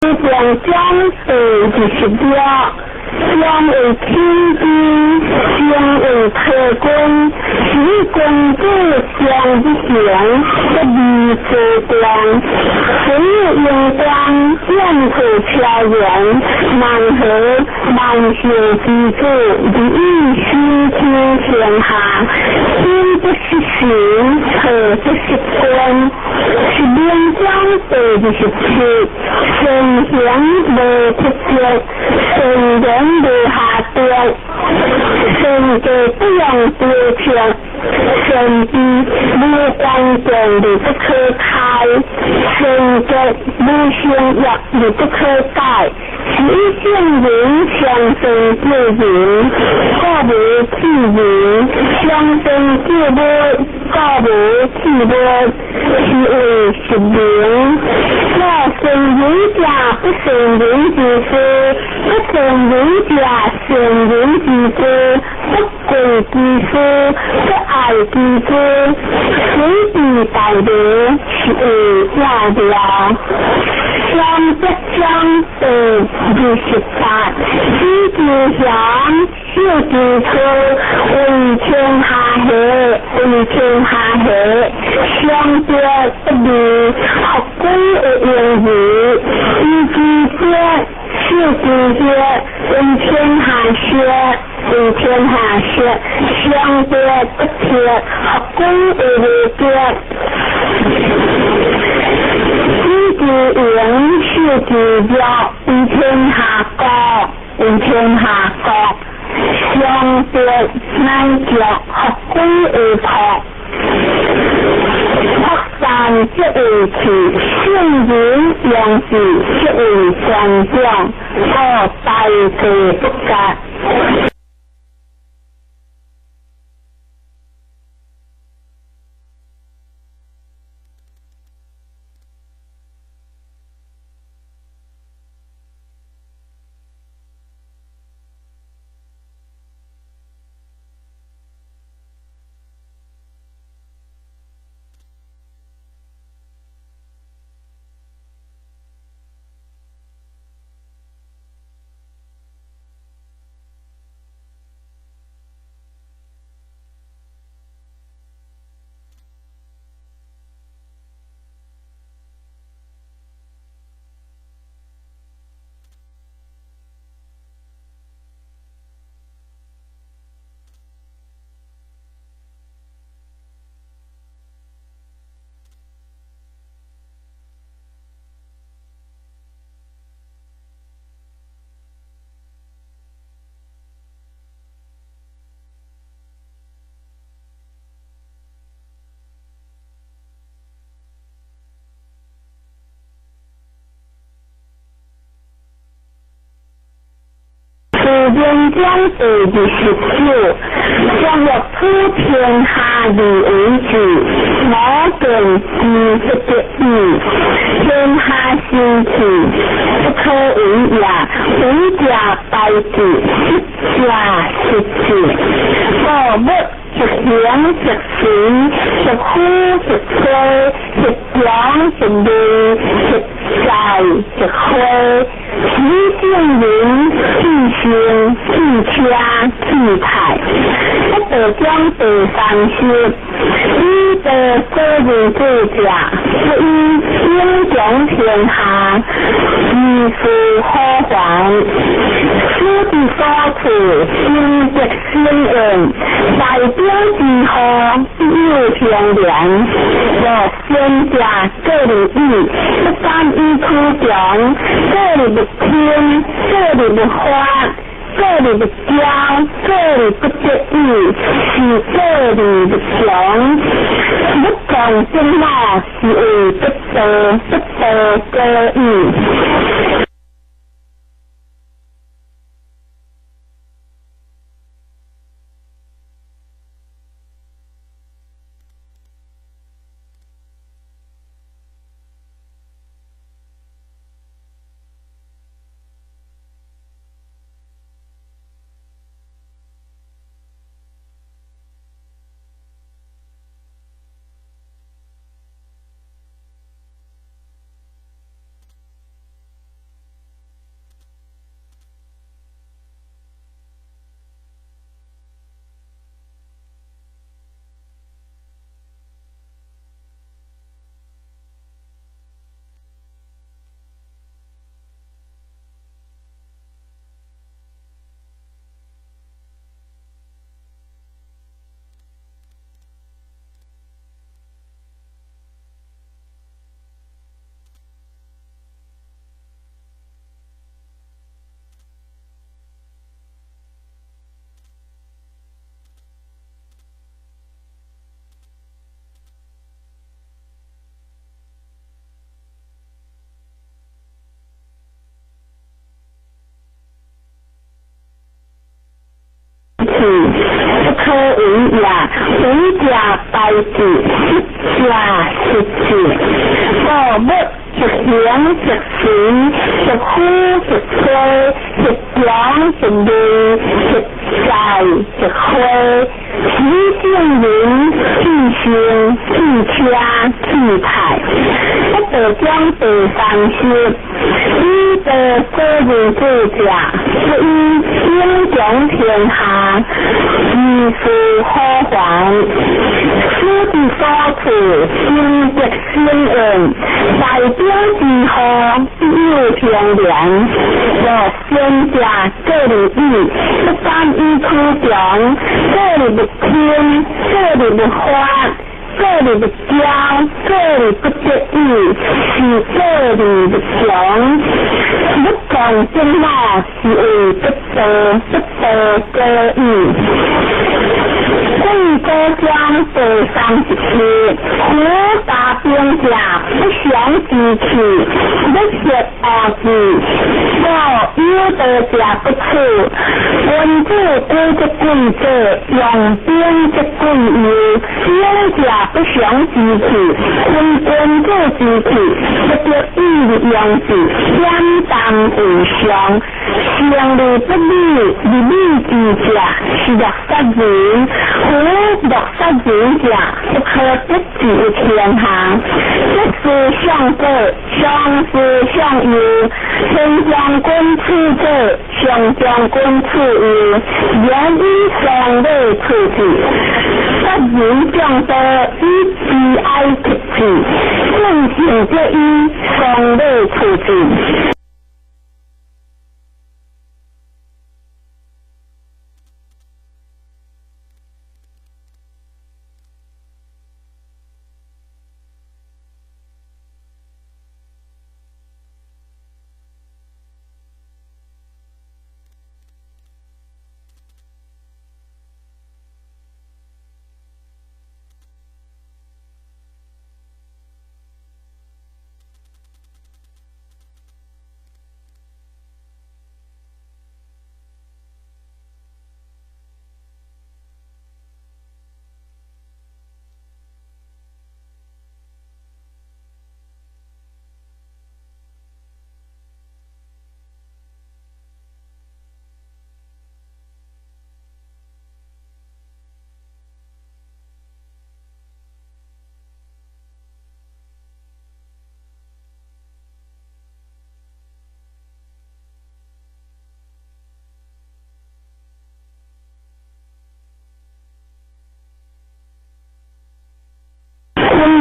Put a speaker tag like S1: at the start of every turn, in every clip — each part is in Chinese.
S1: 将将26，将为天兵，将为特官，使公主将之行，不离自光，所有阳光，任何飘远，满河满血之主，一心天天下，天不是行，可不是官，是边疆27。神贤无出绝，神人无下跌，神界不用丢掉，神机无关键你不可开，神界无相入你不可改，一线人相生自然，各无自然，相生自然，各无自然，是为是名。那神人家不神人之事，不神人家神人之事，不贵之事，不爱之事，随地大流，是为下了。相不相对28，知之祥，修之初，为天下合，为天下合，相得不离，合归而用语，知之节，修之节，为天下学，为天下学，相得不撇，合归而为节。知之言，修之教，为天下国，为天下国，相得难教，合归而破。扩散即为其圣人良知，即为善将，各大地不隔。边疆29，将若普天下地为主，我本知不得已，天下兴起，不可为也，为家百子，一家十子，各不直言直行，直呼直吹，直讲直理，直在直挥，其性人气性气家气态，不得将得上学，依得个人自家，不依英雄天下，以复何还？书的所处，心的心恩，代表之后又平凉，我先家个人意，不单依出讲，个人的天，个人的花。个里的家，个里不得意，是个里的强。不讲真话，是为不得个意。只代志，一只实质，道物直行直行，直呼直吹，直讲直理，直在直会，起性灵，气性气车气派，不得将地上事，依得个人智者，不依英雄天下，以是何妨？书之所处，心直心恩，代表之后必有平凉。若先者个人意，不单依出强，个人不听，个人不花。个人的教，个人不得意，是个人的强。不讲真话，是为不得个意。贵州江北上一期，胡大兵甲不想支持，不学二字，我有得家不处，文字归之贵者，用兵之贵义，兵甲不想支持，文字支持，不得意用字，相当为上，相利不利，利之者是落杀人。落杀人者，不可得志天下。这是相对，相是相由。先将quân处者，上将quân处由。原依上类处置。杀人将得以悲哀之志，正行者依上类处置。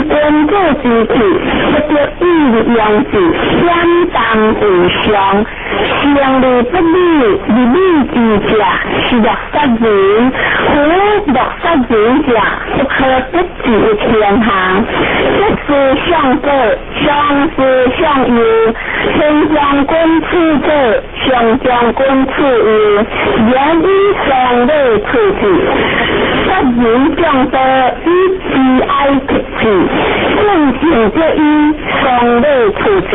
S1: 文字之体，不得意用字，相当为上。相利不利，利之者是落杀人。胡落杀人者，不可得志天下。这是相对，相是相由。先将quân处者，上将quân处由。原依上类处置。杀人将得以悲哀之志。正行者依上类处置。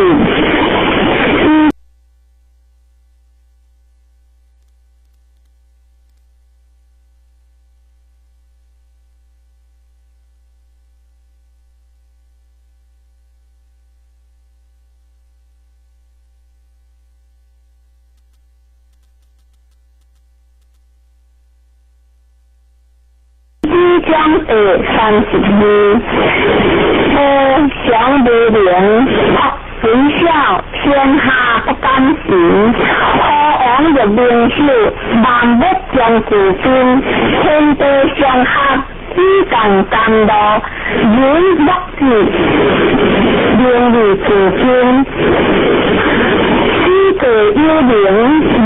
S1: 江北32，祥不灵，微笑天下不甘行，何往日名秀，万物将古今，天地相合，以共甘露，人乐之，名利自今。个幽灵，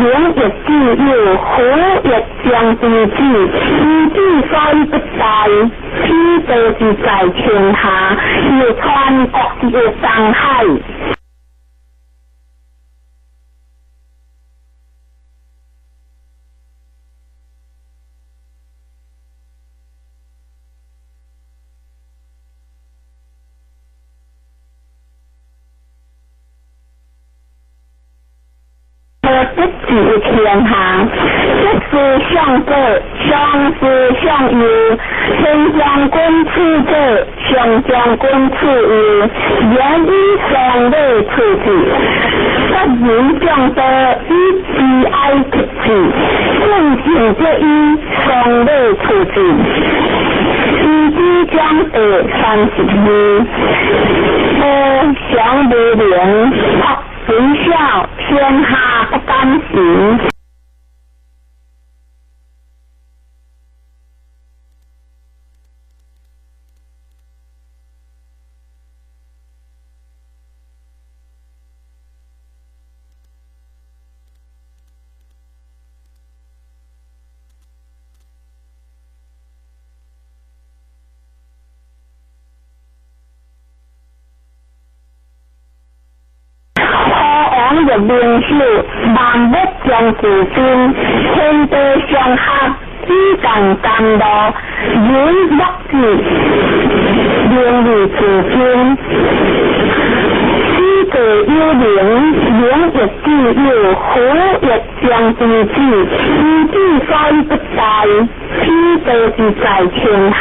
S1: 灵亦自有，虎亦将之至，以之所不大，天道之在天下，有川国之的上海。得志的天下，一是向北，上是向右，天将军处者，上将军处右，言以上类处置，不言将得以悲哀之志，正行这一上类处置。即将32，祥不灵，微笑，天下不甘行。的名秀，万物将自尊，天地相合，只共甘露，人莫治，名利自尊。知个有灵，灵亦自有，虎亦将自治，以之衰不殆，天地自在天下。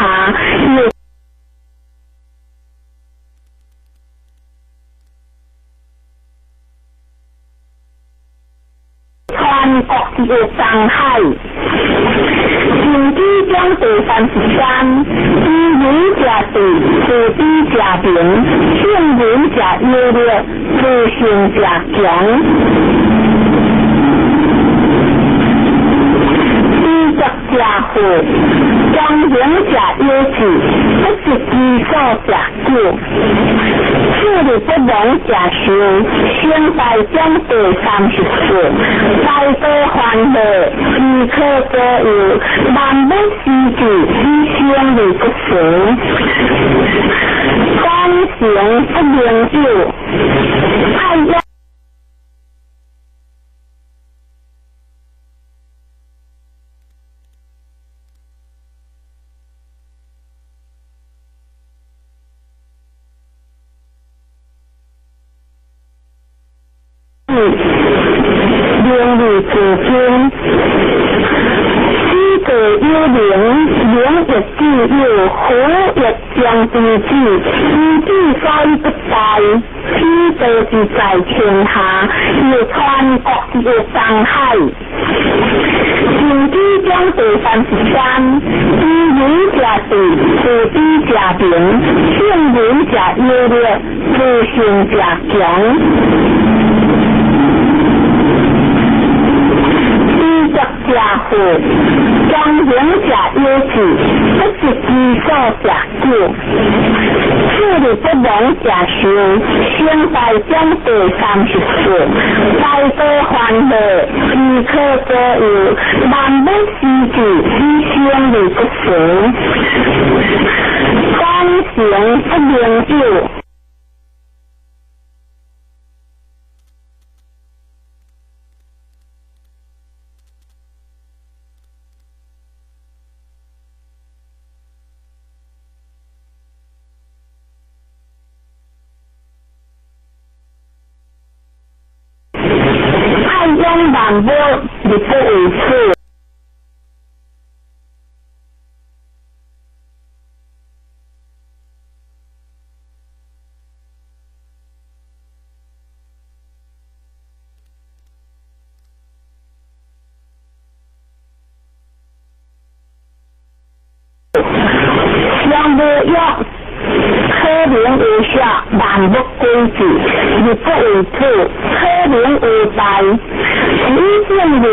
S1: 各自的伤害，经将第33，知人者对，自知者明，信人者优劣，自信者强。知则者富，将行者优智，不是知所者救。事理不能者修，现在将第34，大多欢乐，一刻多有，万物希冀，以先理不成，光行不明就，爱要。名利自尊，知个有灵，灵亦自有，虎亦将自治，以之衰不殆，天地自在天下，要穿各自的伤害。经知将第33，知人者对，自知者明，信人者优劣，自信者强。者富，将行者优智，不是知所者救。事理不能者修，现在将第34，大多欢乐，一刻多有，万物希冀，以先理不成，光行不明就。万物亦不为此。相不要可怜无下，万物归之，亦不为此。可怜无待，实现的。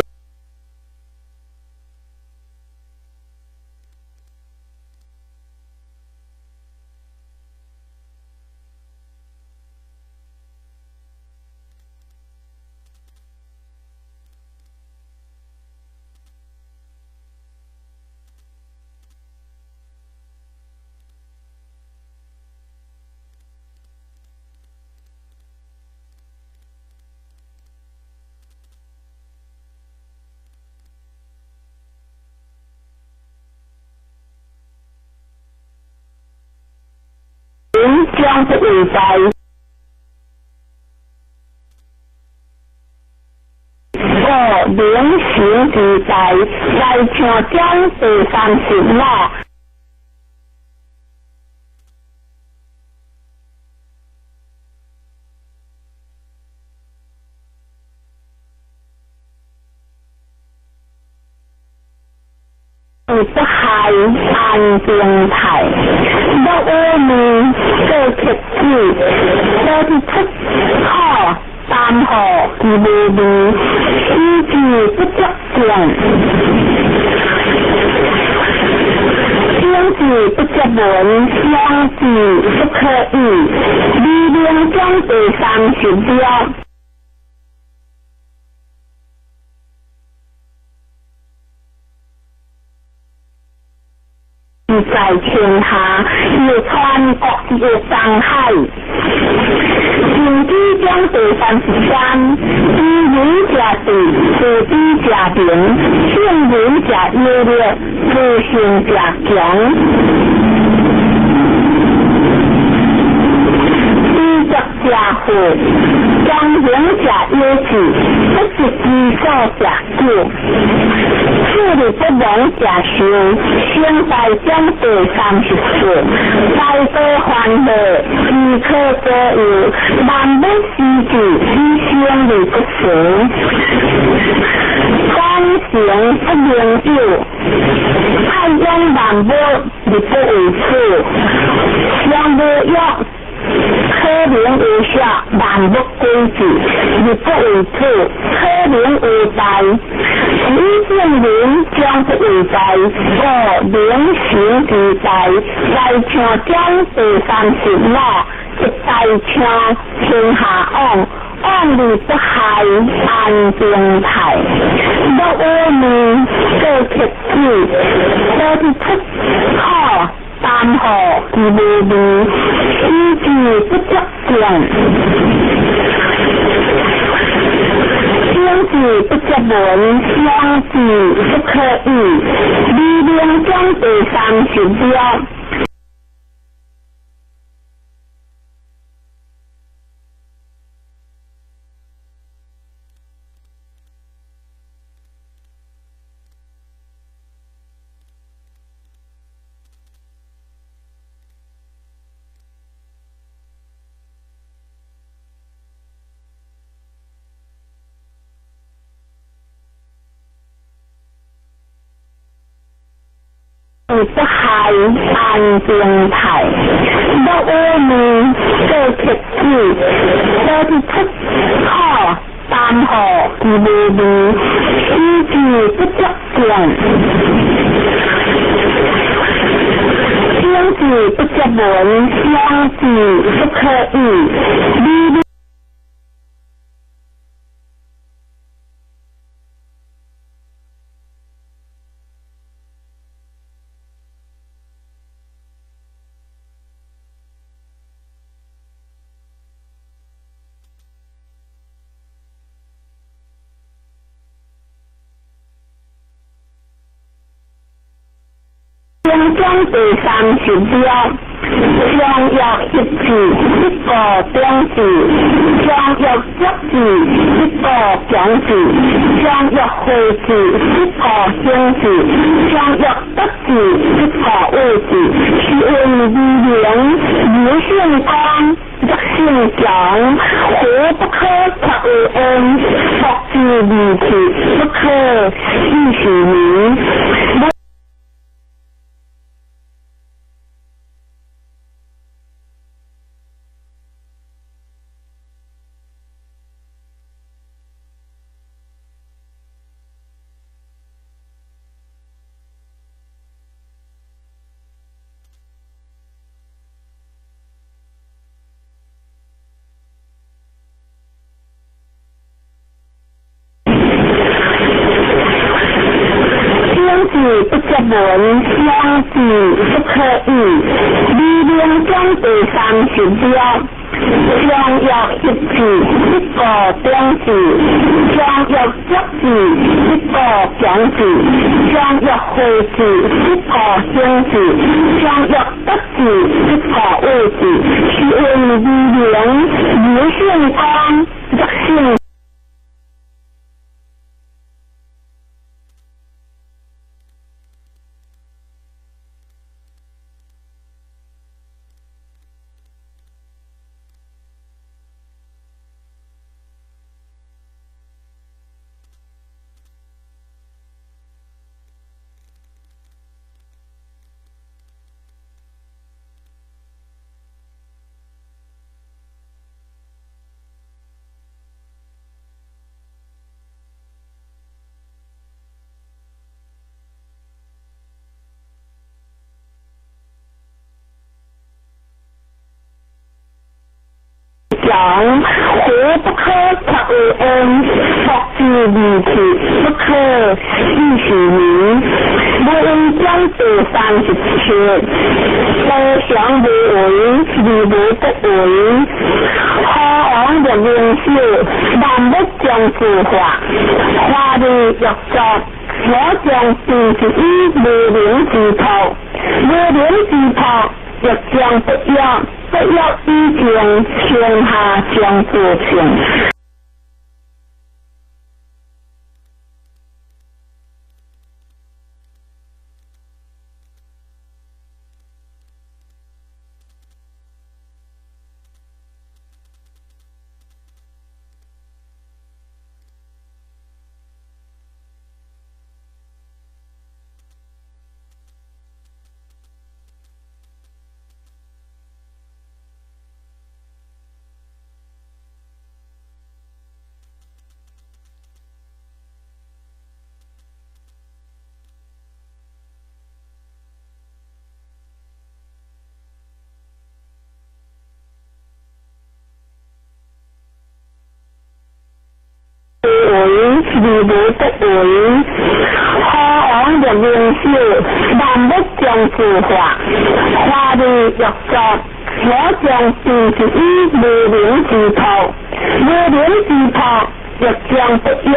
S1: 将不为在，明显自在，来唱将第30啦。不害安定态，不污名做曲子，多啲出考淡河而無味，意志不足正，相字不足文，相字不可以，力量將第30條。在天下有穿各地的上海，经济将第33，地理家地，土地家庭，天人家优劣，自信家强。家父将人家优质，不是基础家久，处理不良家修，现在将第34，再多欢乐，即可得有，万不希冀，以相离不成，三行不明就，太阳万不你不为处，相不要。可怜无下，万不归矩，亦不为处；可怜无代，一见人将不为在，我灵行自在，来唱将第30啦，一代唱天下安。安利不害安定态，不污名做曲子，多啲出考淡河而無味，意志不足正，相字不足文，相字不可以，力量將第30條。不害安定態，不污名做曲子，多啲出考淡河而無味，意志不足正，相字不足文，相字不可以，將第30條，將約一字一個丁字，將約一字一個講字，將約會字一個興字，將約得字一個位字，是為力量有性光，德性強，苦不可則為恩，福至離奇不可以許名。不足文，相字不可以，力量將第30條，將約一字一個丁字，將約一字一個講字，將約會字一個興字，將約得字一個位字，是為力量有性光，德性祥，火不可察为恩，福之利器不可以是名。无因将道37，多想无为，而无得为。何往人名笑，但不将自化。花里若作，我将自之以无名之徒，无名之徒。若将不要，不要以情，天下将自情。而无得为，何往人名笑，但不将自化。花里若作，我将自之以无名之徒，无名之徒若将不要。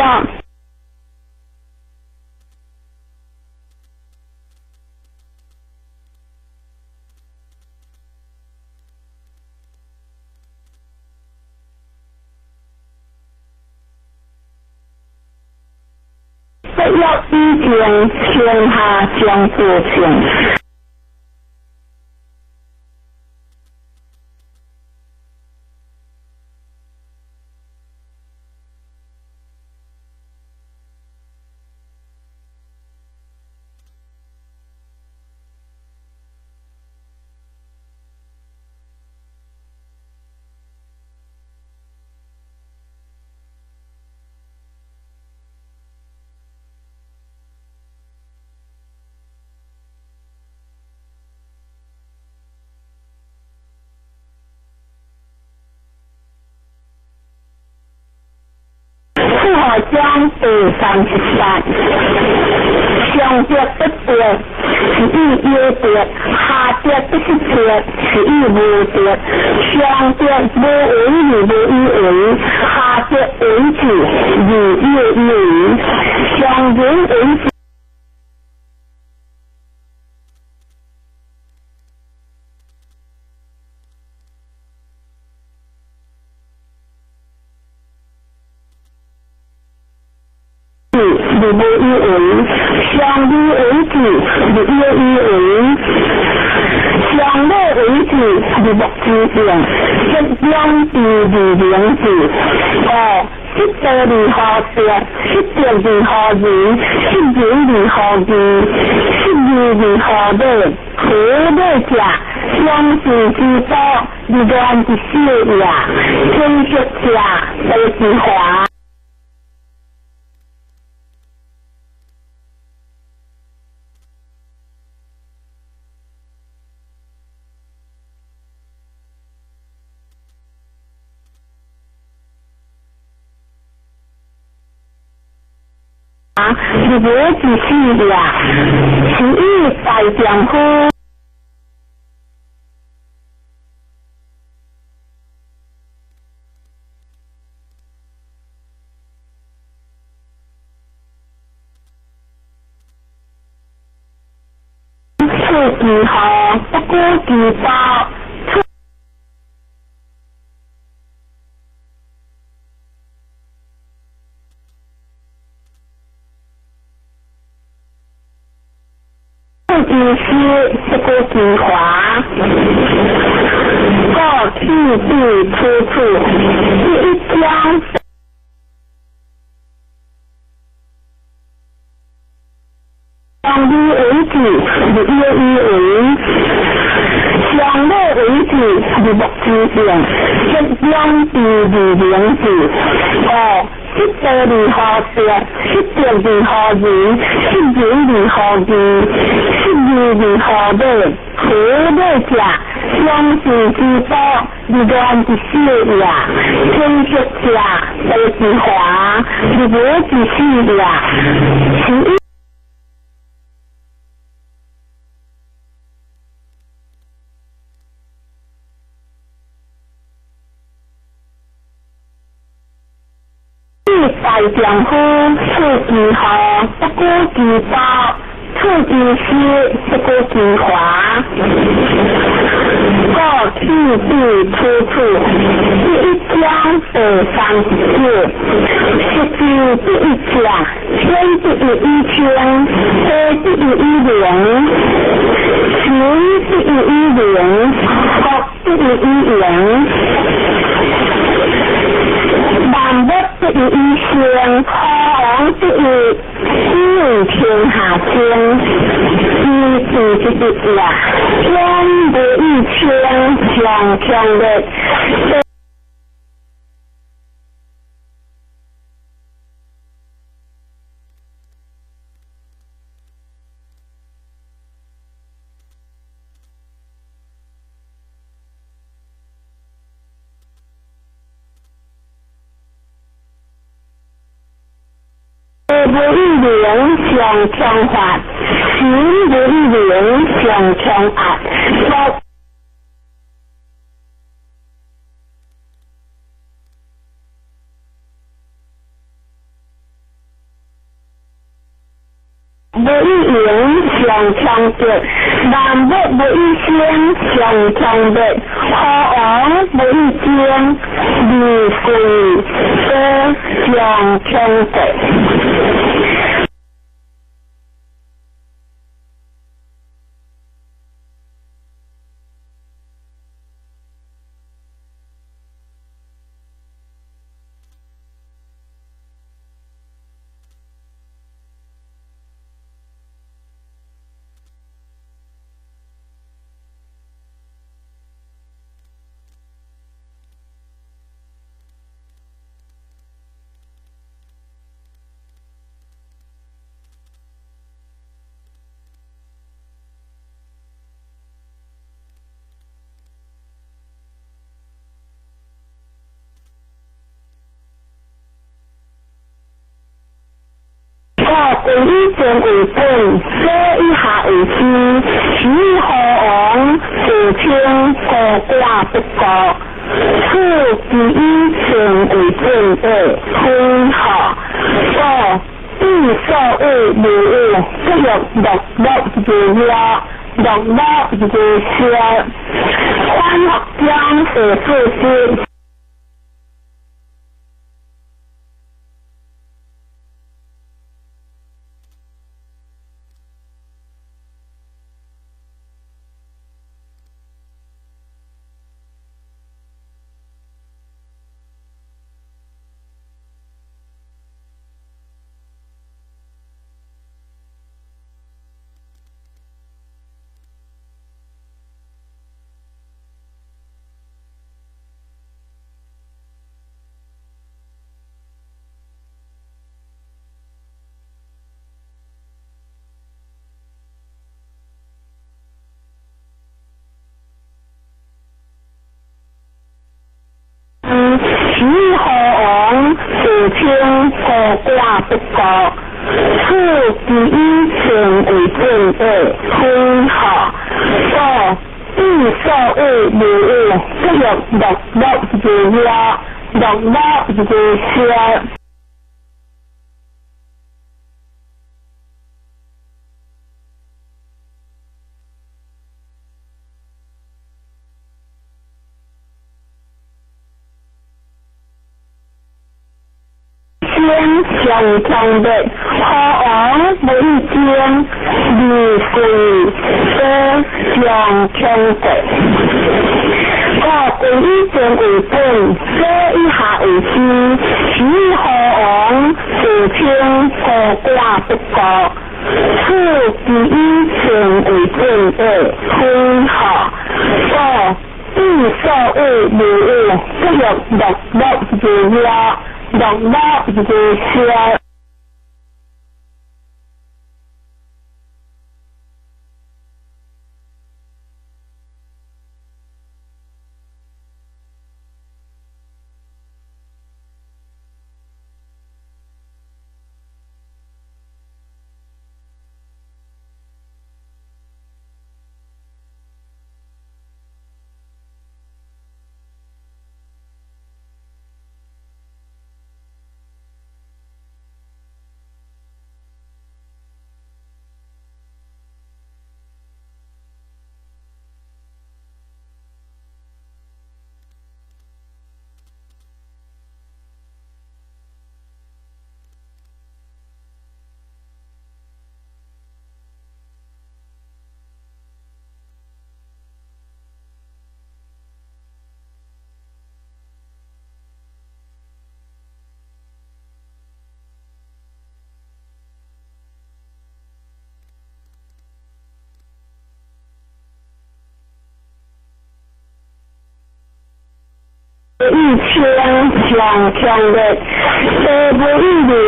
S1: 不要以情，天下将自情。将第33，上跌不跌，是以有跌；下跌不是跌，是以无跌。上跌无为而无以为，下跌为之而有为。上人为之。而无以为，上以为之，而有以为；上乐为之，而莫之病。一两地而两治。失德而何德？失德而何义？失仁而何义？失义而何乐？何乐者？相事之多，而乱之少也。天学者，得之华。是无之事也，是以大丈夫。出其后，不顾其报。其师不顾其华，各去地出处，一将。上以为之，而有以为；上乐为之，而莫之病。一两地而两治。失德而何德？失德而何义？失仁而何义？失如何的苦的家，相信之道，一段之事呀，真实家的之华，一个之事呀，大丈夫出其后，不顾其道，出其师，不顾其华。各去地出处，第一章234，十句第一讲，天第1000，地第110，行第110，国第110。万物第一生，好第一，天下经，一字第一呀，天第1000，强的。无一灵上强法，行无一灵上强压，无一灵上强德，万物无一生上强德，好王无一经，理会都上强德。以以前为本，所以下为之，许何王自称国家不国，此以以前为本的分合，所以所谓无物，不用落如了，落如消，欢乐将是自知。许何王自称国家不国，此以以前为本的分合，所以所谓无物，不用落如了，落如消。相同的好王为经，理会都相同的。各以前为本，所以下为之。许何王自称国家不国，此以前为本的分合，所以所谓无物，不用落如了。落如消。一千上强烈，地不一零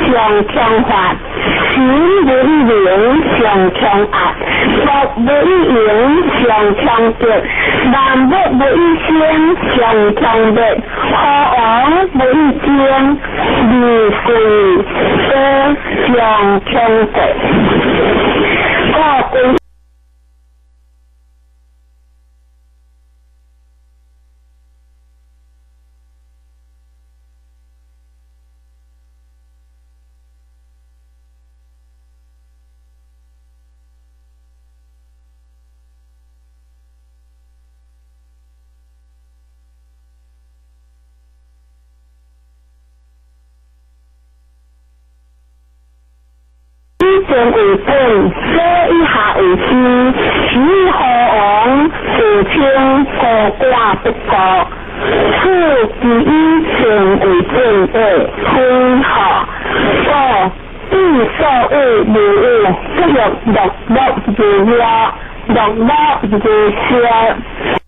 S1: 上强法，行不一零上强压，福不一赢上强德，南北不一先上强烈，河王不一间，二岁都上强德。前为本，所以下为师，使河王自称过挂不过，此第一前为本的分合。第所谓无误，即用六六如约，六六如消。